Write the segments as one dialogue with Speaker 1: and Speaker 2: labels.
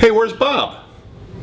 Speaker 1: Hey, where's Bob?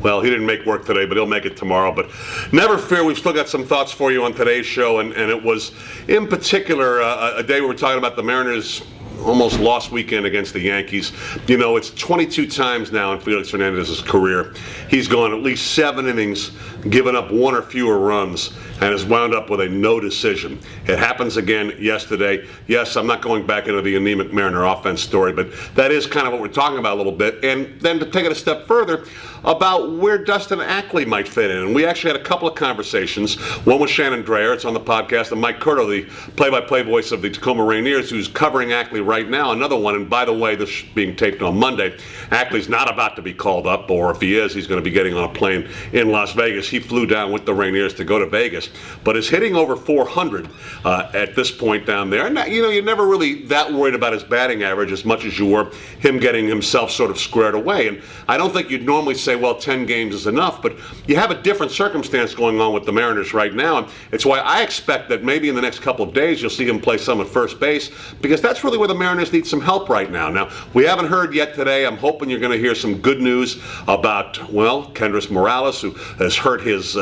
Speaker 1: Well, he didn't make work today, but he'll make it tomorrow. But never fear, we've still got some thoughts for you on today's show. And it was, in particular, a day we were talking about the Mariners' almost lost weekend against the Yankees. You know, it's 22 times now in Felix Hernandez's career. He's gone at least 7 innings, given up 1 or fewer runs, and has wound up with a no decision. It happens again yesterday. Yes, I'm not going back into the anemic Mariner offense story, but that is kind of what we're talking about a little bit. And then to take it a step further, about where Dustin Ackley might fit in. And we actually had a couple of conversations. One with Shannon Dreyer, it's on the podcast, and Mike Curto, the play-by-play voice of the Tacoma Rainiers, who's covering Ackley right now. Another one, and by the way, this is being taped on Monday. Ackley's not about to be called up, or if he is, he's going to be getting on a plane in Las Vegas. He flew down with the Rainiers to go to Vegas, but is hitting over 400 at this point down there. And you know, you're never really that worried about his batting average as much as you were him getting himself sort of squared away. And I don't think you'd normally say, well, 10 games is enough, but you have a different circumstance going on with the Mariners right now, and it's why I expect that maybe in the next couple of days you'll see him play some at first base, because that's really where the Mariners need some help right now. Now, we haven't heard yet today. I'm hoping you're going to hear some good news about, well, Kendrys Morales, who has hurt his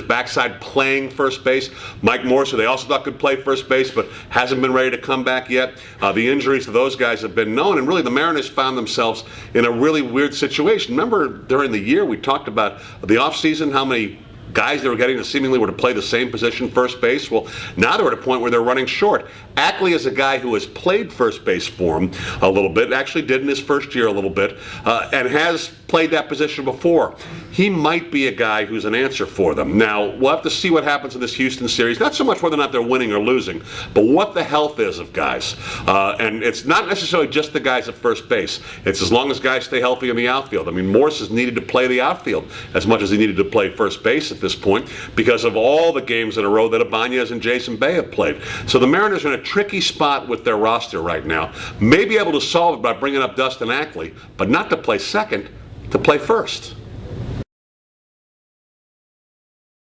Speaker 1: backside playing first base. Mike Morse, who they also thought could play first base, but hasn't been ready to come back yet. The injuries to those guys have been known, and really the Mariners found themselves in a really weird situation. Remember during the year we talked about the offseason, how many guys they were getting that seemingly were to play the same position, first base? Well, now they're at a point where they're running short. Ackley is a guy who has played first base for him a little bit, actually did in his first year a little bit, and has played that position before. He might be a guy who's an answer for them. Now, we'll have to see what happens in this Houston series. Not so much whether or not they're winning or losing, but what the health is of guys. And it's not necessarily just the guys at first base. It's as long as guys stay healthy in the outfield. I mean, Morse has needed to play the outfield as much as he needed to play first base at this point because of all the games in a row that Ibanez and Jason Bay have played. So the Mariners are in a tricky spot with their roster right now. May be able to solve it by bringing up Dustin Ackley, but not to play second, to play first.